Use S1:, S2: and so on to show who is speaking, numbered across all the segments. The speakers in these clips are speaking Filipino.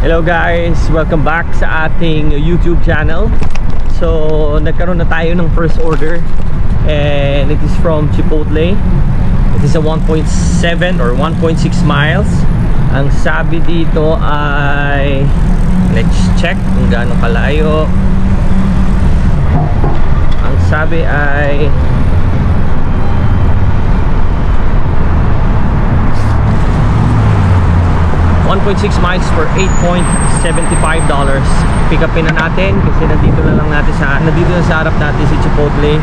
S1: Hello guys! Welcome back sa ating YouTube channel. So, nagkaroon na tayo ng first order and it is from Chipotle. It is a 1.7 or 1.6 miles. Ang sabi dito ay, let's check kung gaano kalayo. Ang sabi ay 1.6 miles for $8.75. Pick upin na natin kasi nandito na sa harap natin si Chipotle.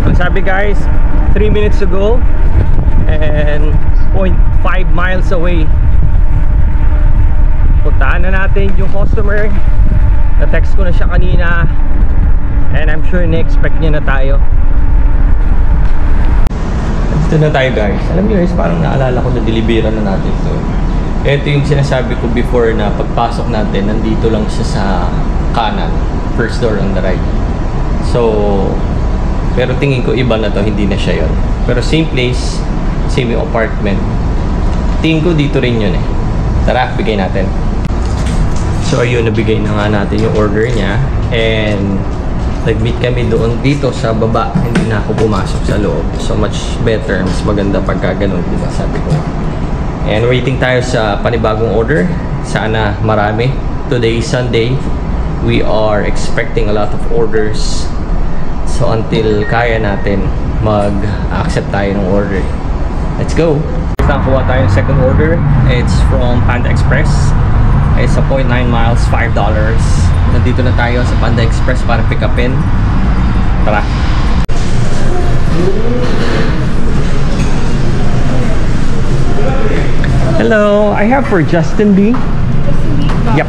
S1: Ang sabi guys, 3 minutes ago and 0.5 miles away. Puntaan na natin yung customer. Na-text ko na siya kanina and I'm sure na-expect niya na tayo. Dito na tayo guys. Alam niyo guys, parang naalala ko na deliveran na natin to. Ito yung sinasabi ko before na pagpasok natin, nandito lang siya sa kanan, first door on the right. So pero tingin ko iba na to, hindi na siya yon. Pero same place, same yung apartment. Tingin ko dito rin yun eh. Tara, bigay natin. So ayun, nabigay na nga natin yung order niya. And nag-meet kami doon dito sa baba. Hindi na ako pumasok sa loob. So much better, mas maganda pagka ganun, diba sabi ko. And waiting tayo sa panibagong order. Sana marami. Today is Sunday. We are expecting a lot of orders. So until kaya natin mag-accept tayo ng order. Let's go! Nakuha tayo yung second order. It's from Panda Express. It's a 0.9 miles, $5. Nandito na tayo sa Panda Express para pick upin. Tara! Hello! I have for Justin B. Yep.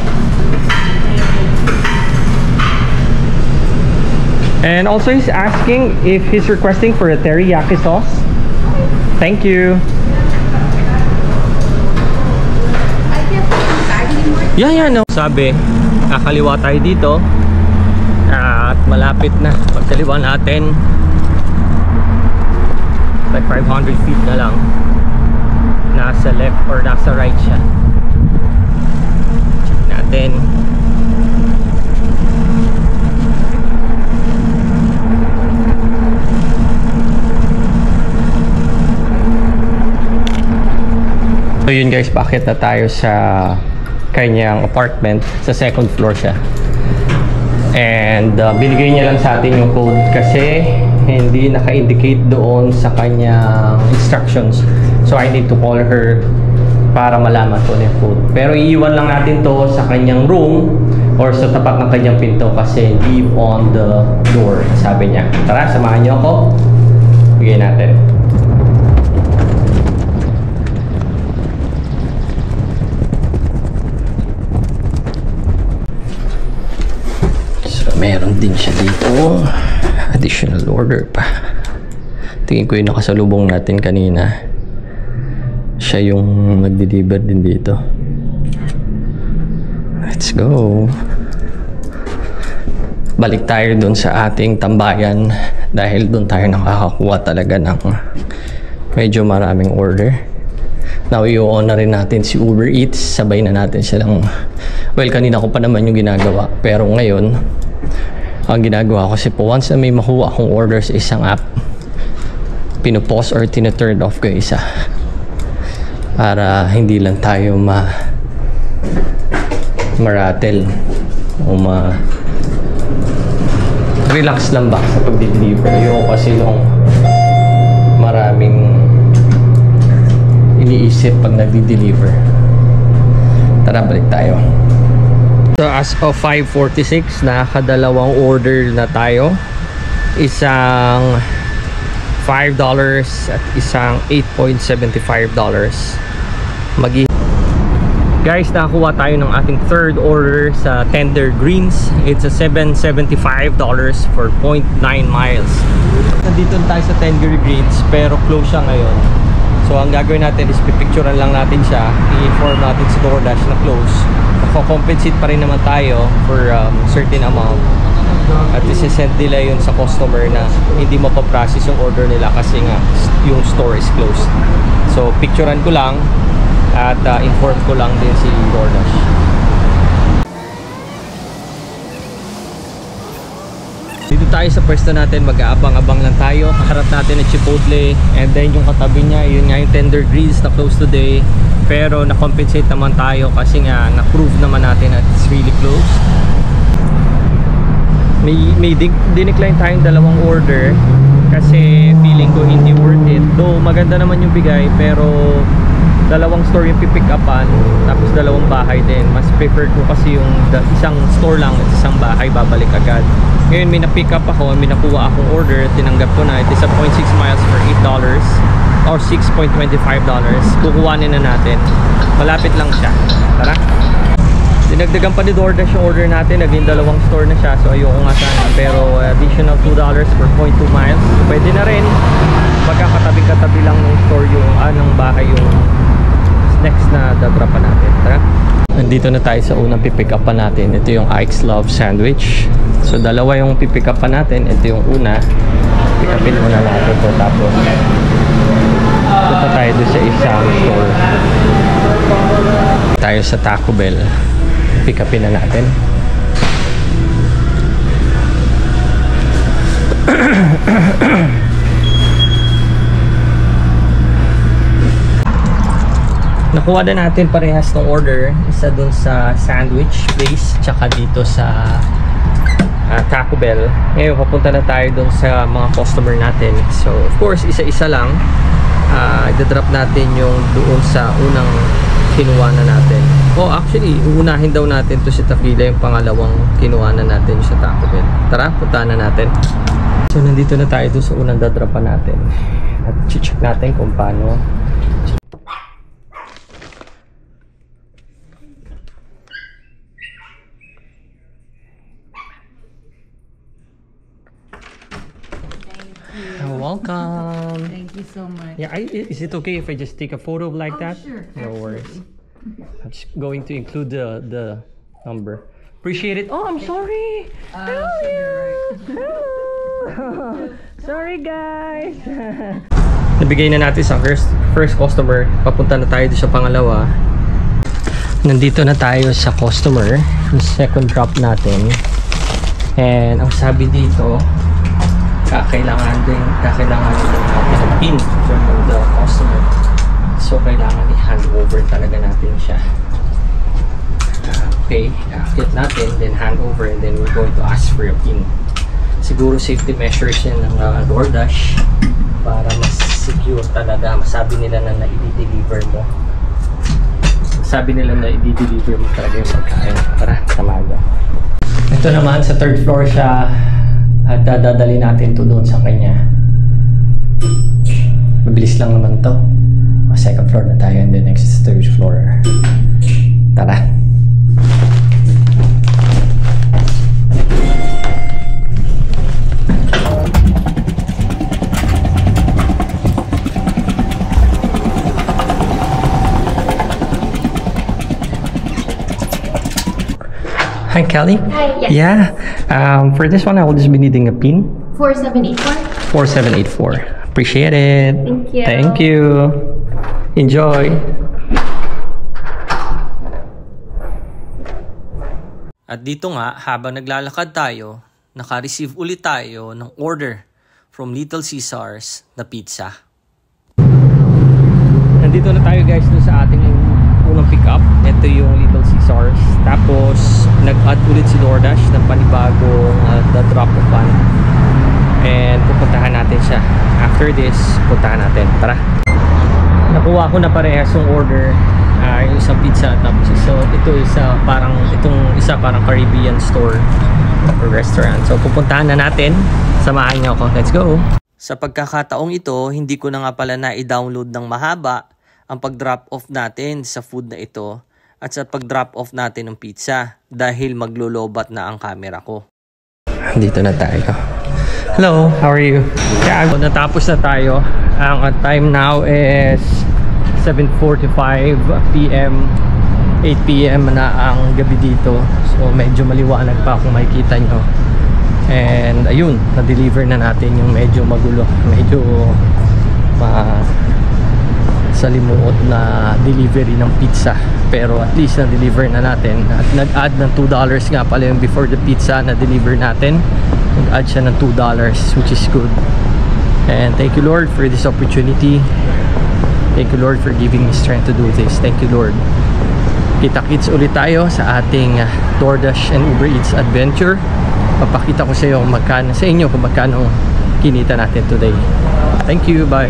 S1: And also he's asking if he's requesting for a teriyaki sauce. Thank you. Yeah, no. Sabi, kakaliwa tayo dito at malapit na. Pagkaliwa natin like 500 feet na lang, nasa left or nasa right siya. Check natin. So yun guys, bakit na tayo sa kanyang apartment, sa second floor siya. And binigay niya lang sa atin yung code kasi hindi naka-indicate doon sa kanyang instructions. So I need to call her para malaman ko yung code. Pero iiwan lang natin to sa kanyang room or sa tapat ng kanyang pinto kasi leave on the door, sabi niya. Tara, samahan niyo ako. Bigay natin. Meron din siya dito additional order pa. Tingin ko yung nakasalubong natin kanina, siya yung nag-deliver din dito. Let's go. Balik tayo dun sa ating tambayan dahil dun tayo nakakakuha talaga ng medyo maraming order. Now i-on na rin natin si Uber Eats, sabay na natin silang, well kanina ko pa naman yung ginagawa pero ngayon ang ginagawa ko kasi po once na may makuha akong order sa isang app, pinupost or tina-turn off ko isa para hindi lang tayo maratel o relax lang ba sa pag-deliver. Ayoko kasi nung maraming iniisip pag nag-deliver. Tara, balik tayo. So as of 5:46, nakadalawang order na tayo. Isang $5 at isang $8.75. Guys, nakakuha tayo ng ating third order sa Tender Greens. It's a $7.75 for 0.9 miles. Nandito tayo sa Tender Greens pero close siya ngayon. So ang gagawin natin is pipicturean lang natin siya, i-inform natin sa DoorDash na close. Nako-compensate pa rin naman tayo for certain amount. At isi-send nila yun sa customer na hindi mapaprocess yung order nila kasi nga yung store is closed. So picturean ko lang at inform ko lang din si DoorDash. Dito tayo sa pwesto natin, mag-aabang-abang lang tayo. Kaharap natin ang Chipotle, and then yung katabi niya, yun nga yung Tender Grills na close today. Pero na-compensate naman tayo kasi nga na-prove naman natin that it's really close. May dinecline tayong dalawang order kasi feeling ko hindi worth it. Though maganda naman yung bigay, pero dalawang store yung pipick upan, tapos dalawang bahay din. Mas prefer ko kasi yung isang store lang at isang bahay, babalik agad. Ngayon may na-pick up ako, may nakuha akong order, tinanggap ko na. It is a 0.6 miles for $8 or $6.25. Kukuhanin na natin. Malapit lang siya. Tara. Dinagdagan pa ni DoorDash yung order natin, naging dalawang store na siya. So ayoko nga sana, pero additional $2 for 0.2 miles. Pwede na rin. Magkakatabi-katabi lang ng store yung ng bahay yung next na dadrapan natin. Tara. Nandito na tayo sa unang pipick up pa natin. Ito yung Ike's Love Sandwich. So dalawa yung pipick up pa natin. Ito yung una. Pick upin muna natin ito. Tapos punta tayo doon sa isang store. Tayo sa Taco Bell. Pick upin na natin. Nakuha na natin parehas ng order. Isa dun sa sandwich place, tsaka dito sa Taco Bell. Ngayon papunta na tayo dun sa mga customer natin. So of course isa-isa lang. I-drop natin yung doon sa unang kinuha na natin. Oh actually uunahin daw natin to si Takila, yung pangalawang kinuha na natin sa Taco Bell. Tara, puntahan na natin. So nandito na tayo doon sa unang dadrapan natin. At check natin kung paano. Welcome.
S2: Thank you so much.
S1: Yeah, is it okay if I just take a photo like that?
S2: Sure.
S1: No worries. I'm just going to include the number. Appreciate it. Oh, I'm sorry. Hello. Sorry guys. Nabigay na natin sa first customer. Papunta na tayo sa pangalawa. Nandito na tayo sa customer. Yung second drop natin. And ang sabi dito, kakailangan din natin ng pin from the customer. So kailangan i-hand over talaga natin siya. Okay, kakit natin, then hand over, and then we're going to ask for a pin. Siguro safety measures yan ng DoorDash para mas secure talaga. Masabi nila na i-deliver mo. Masabi nila na i-deliver mo talaga yung pagkain. Tara, tamaga. Ito naman, sa third floor siya. At dadali natin to doon sa kanya. Mabilis lang naman to. Second floor na tayo, and then next is third floor. Tara. Hi, Kelly.
S3: Hi, yes.
S1: Yeah. For this one, I will just be needing a pin.
S3: 4784.
S1: 4784. Appreciate it.
S3: Thank you.
S1: Thank you. Enjoy. At dito nga, habang naglalakad tayo, naka-receive ulit tayo ng order from Little Caesars na pizza. Nandito na tayo guys dun sa ating unang pick-up. Ito yung Little Caesars. Tapos nag-add ulit si DoorDash ng panibagong drop of pan. And pupuntahan natin siya. After this, puntahan natin. Tara. Nakuha ko na parehas yung order. Yung isang pizza. Tapos itong isa parang Caribbean store or restaurant. So pupuntahan na natin. Samahan niyo ako. Let's go. Sa pagkakataong ito, hindi ko na nga pala na-i-download ng mahaba ang pag-drop off natin sa food na ito at sa pag-drop off natin ng pizza dahil maglo-lobat na ang camera ko. Dito na tayo. Hello, how are you? Yeah, natapos na tayo. Ang time now is 7:45 p.m. 8 p.m. na ang gabi dito. So medyo maliwanag pa kung makikita nyo. And ayun, na-deliver na natin yung medyo magulo, medyo salimuot na delivery ng pizza. Pero at least na-deliver na natin. At nag-add ng $2 nga pala yung before the pizza na-deliver natin. Nag-add siya ng $2, which is good. And thank you, Lord, for this opportunity. Thank you, Lord, for giving me strength to do this. Thank you, Lord. Kita-kits ulit tayo sa ating DoorDash and Uber Eats adventure. Papakita ko sa iyo kung magkano, sa inyo kung magkano kinita natin today. Thank you, bye.